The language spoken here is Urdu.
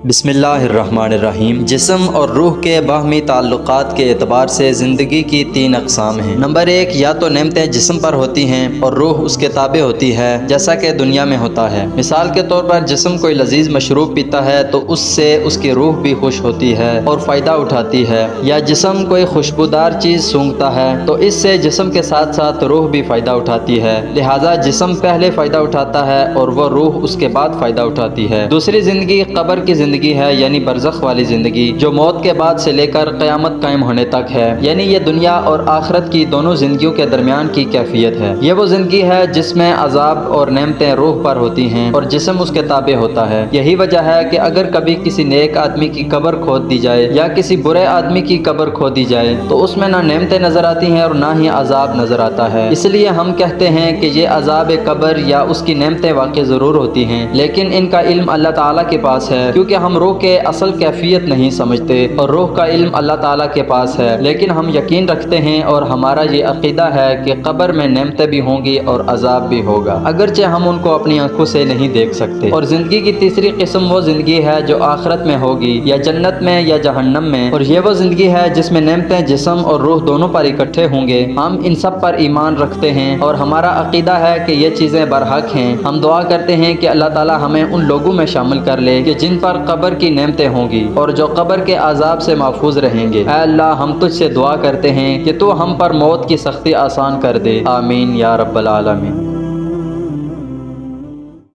بسم اللہ الرحمن الرحیم۔ جسم اور روح کے باہمی تعلقات کے اعتبار سے زندگی کی 3 اقسام ہیں۔ نمبر 1، یا تو نعمتیں جسم پر ہوتی ہیں اور روح اس کے تابع ہوتی ہے، جیسا کہ دنیا میں ہوتا ہے۔ مثال کے طور پر جسم کوئی لذیذ مشروب پیتا ہے تو اس سے اس کی روح بھی خوش ہوتی ہے اور فائدہ اٹھاتی ہے، یا جسم کوئی خوشبودار چیز سونگھتا ہے تو اس سے جسم کے ساتھ ساتھ روح بھی فائدہ اٹھاتی ہے، لہٰذا جسم پہلے فائدہ اٹھاتا ہے اور وہ روح اس کے بعد فائدہ اٹھاتی ہے۔ دوسری زندگی قبر کی زندگی ہے، یعنی برزخ والی زندگی، جو موت کے بعد سے لے کر قیامت قائم ہونے تک ہے، یعنی یہ دنیا اور آخرت کی دونوں زندگیوں کے درمیان کی کیفیت ہے۔ یہ وہ زندگی ہے جس میں عذاب اور نعمتیں روح پر ہوتی ہیں اور جسم اس کے تابع ہوتا ہے۔ یہی وجہ ہے کہ اگر کبھی کسی نیک آدمی کی قبر کھود دی جائے یا کسی برے آدمی کی قبر کھود دی جائے تو اس میں نہ نعمتیں نظر آتی ہیں اور نہ ہی عذاب نظر آتا ہے۔ اس لیے ہم کہتے ہیں کہ یہ عذاب قبر یا اس کی نعمتیں واقع ضرور ہوتی ہیں، لیکن ان کا علم اللہ تعالیٰ کے پاس ہے، کیونکہ ہم روح کے اصل کیفیت نہیں سمجھتے اور روح کا علم اللہ تعالیٰ کے پاس ہے، لیکن ہم یقین رکھتے ہیں اور ہمارا یہ عقیدہ ہے کہ قبر میں نعمتیں بھی ہوں گی اور عذاب بھی ہوگا، اگرچہ ہم ان کو اپنی آنکھوں سے نہیں دیکھ سکتے۔ اور زندگی کی تیسری قسم وہ زندگی ہے جو آخرت میں ہوگی، یا جنت میں یا جہنم میں، اور یہ وہ زندگی ہے جس میں نعمتیں جسم اور روح دونوں پر اکٹھے ہوں گے۔ ہم ان سب پر ایمان رکھتے ہیں اور ہمارا عقیدہ ہے کہ یہ چیزیں برحق ہیں۔ ہم دعا کرتے ہیں کہ اللہ تعالیٰ ہمیں ان لوگوں میں شامل کر لے کہ جن پر قبر کی نعمتیں ہوں گی اور جو قبر کے عذاب سے محفوظ رہیں گے۔ اے اللہ، ہم تجھ سے دعا کرتے ہیں کہ تو ہم پر موت کی سختی آسان کر دے، آمین یا رب العالمین۔